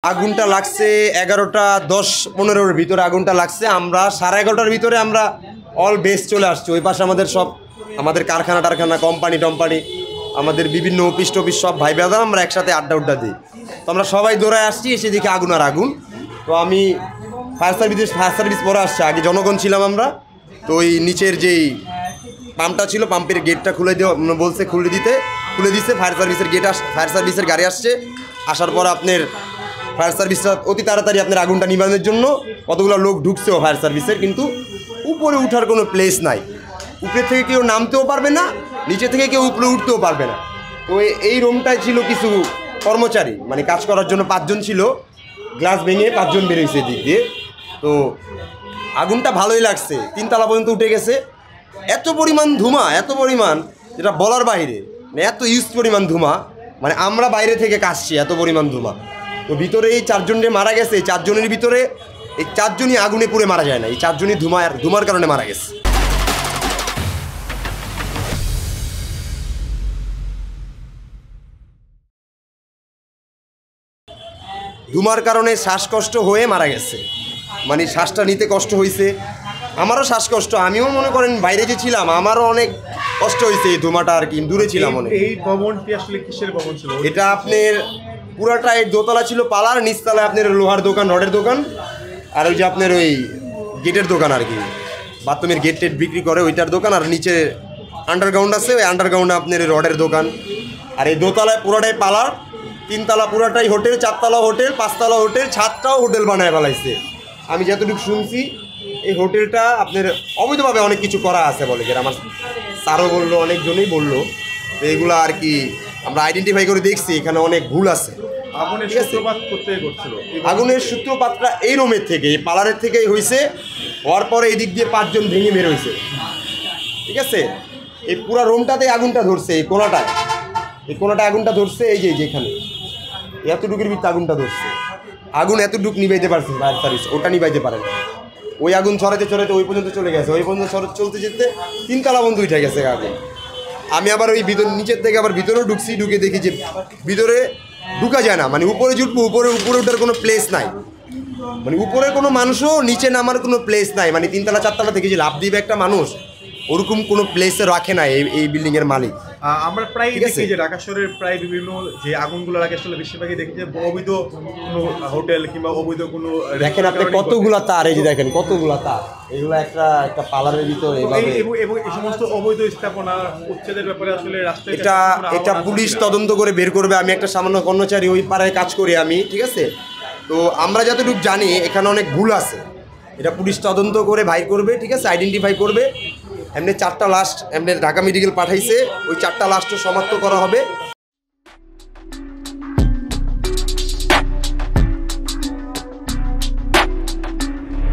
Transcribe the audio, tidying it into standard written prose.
আগুনটা লাগছে 11টা 10-15-র ভিতরে আগুনটা লাগছে। আমরা 11:30টার ভিতরে আমরা অল বেস চলে আসছি। ওই পাশে আমাদের সব আমাদের কারখানা টারখানা কোম্পানি টম্পানি আমাদের বিভিন্ন অফিস টফিস সব ভাই বেদা আমরা একসাথে আড্ডা দিই। তো আমরা সবাই দৌড়ায় আসছি, এসে দেখি আগুন আর আগুন। তো আমি ফায়ার সার্ভিস পরে আসছে, আগে জনগণ ছিলাম আমরা। তো ওই নিচের যেই পাম্পটা ছিল পাম্পের গেটটা খুলে দেওয়া বলছে, খুলে দিছে। ফায়ার সার্ভিসের গাড়ি আসছে। আসার পর আপনার ফায়ার সার্ভিসটা অতি তাড়াতাড়ি আপনার আগুনটা নিবানোর জন্য কতগুলো লোক ঢুকছেও ফায়ার সার্ভিসের, কিন্তু উপরে উঠার কোনো প্লেস নাই। উপরে থেকে কেউ নামতেও পারবে না, নিচে থেকে কেউ উপরে উঠতেও পারবে না। তো এই রুমটায় ছিল কিছু কর্মচারী, মানে কাজ করার জন্য 5 জন ছিল। গ্লাস ভেঙে 5 জন বেরোইছে দিক দিয়ে। তো আগুনটা ভালোই লাগছে, 3 তলা পর্যন্ত উঠে গেছে। এত পরিমাণ ধোঁয়া, এত পরিমাণ যেটা বলার বাইরে, মানে এত ইউজ পরিমাণ ধোঁয়া, মানে আমরা বাইরে থেকে কাশছি এত পরিমাণ ধোঁয়া। তো ভিতরে এই 4 জন মারা গেছে। এই 4 জনের ভিতরে এই 4 জনই আগুনে পুড়ে মারা যায় না, এই 4 জনই ধোঁয়ার কারণে মারা গেছে। ধোঁয়ার কারণে শ্বাসকষ্ট হয়ে মারা গেছে, মানে শ্বাসটা নিতে কষ্ট হয়েছে। আমারও শ্বাসকষ্ট, আমিও মনে করেন বাইরে যে ছিলাম আমারও অনেক কষ্ট হয়েছে এই ধোঁয়াটা, আর কি দূরে ছিলাম অনেক। এই ভবনটি আসলে কিসের ভবন ছিল? এটা আপনার পুরাটাই দোতলা ছিল পালার, নিচতলায় আপনার লোহার দোকান, রডের দোকান, আর ওই যে আপনার ওই গেটের দোকান আর কি, বাথরুমের গেট টেট বিক্রি করে ওইটার দোকান। আর নিচে আন্ডারগ্রাউন্ড আছে, ওই আন্ডারগ্রাউন্ডে আপনার রডের দোকান। আর এই দোতলায় পুরোটাই পালার, 3 তলা পুরোটাই হোটেল, 4 তলা হোটেল, 5 তলা হোটেল, 7টাও হোটেল বানায় ফেলাইছে। আমি যতটুকু শুনছি এই হোটেলটা আপনার অবৈধভাবে অনেক কিছু করা আছে বলে, যেটা আমার স্যারও বললো, অনেকজনই বললো। তো এগুলো আর কি আমরা আইডেন্টিফাই করে দেখছি, এখানে অনেক ভুল আছে। আগুনের সূত্রপাত কোথায় ঘটছিল? আগুনের সূত্রপাতটা এই রুমের থেকে, এই পার্লারের থেকেই হয়েছে। হওয়ার পরে এই দিক দিয়ে 5 জন ভেঙে বের হয়েছে, ঠিক আছে। এই পুরো রুমটাতে আগুনটা ধরছে, এই কোনাটায় আগুনটা ধরছে, এই যে যেখানে এতটুকুর ভিতরে আগুনটা ধরছে। আগুন এতটুকু নিবাইতে পারছে ফায়ার সার্ভিস, ওটা নিবাইতে পারে না। ওই আগুন ছড়াতে ওই পর্যন্ত চলে গেছে, ওই পর্যন্ত চলতে যেতে 3 তলা বন্ধ উঠে গেছে আগুন। আমি আবার ওই নিচের থেকে আবার ভিতরেও ঢুকছি, ঢুকে দেখি যে ভিতরে ঢুকা যায় না, মানে উপরে জুটবো, উপরে ওঠার কোনো প্লেস নাই, মানে উপরে কোনো মানুষও নিচে নামার কোনো প্লেস নাই। মানে 3 তলা 4 তলা থেকে যে লাভ দিবে একটা মানুষ, ওরকম কোনো প্লেসে রাখে না এই বিল্ডিংয়ের মালিক। আমরা প্রায় দেখি যে ঢাকা শহরের প্রায় বিভিন্ন যে আগুনগুলো লাগে আসলে বেশিরভাগই দেখি যে অবৈধ কোনো হোটেল কিংবা অবৈধ কোনো, দেখেন আপনি কতগুলা তার, এই যে দেখেন কতগুলা তার, এগুলো একটা পার্লারের ভিতরে এইভাবে। এবং এই সমস্ত অবৈধ স্থাপনা উচ্ছেদের ব্যাপারে আসলে রাষ্ট্রের এটা পুলিশ তদন্ত করে বের করবে। আমি একটা সামান্য কর্মচারী, ওই পাড়ায় কাজ করি আমি, ঠিক আছে। তো আমরা যতটুকু জানি এখানে অনেক ভুল আছে, এটা পুলিশ তদন্ত করে ভাই করবে, ঠিক আছে, আইডেন্টিফাই করবে। এমনি 4টা লাশ এমনি ঢাকা মেডিকেল পাঠাইছে, ওই 4টা লাশও শনাক্ত করা হবে।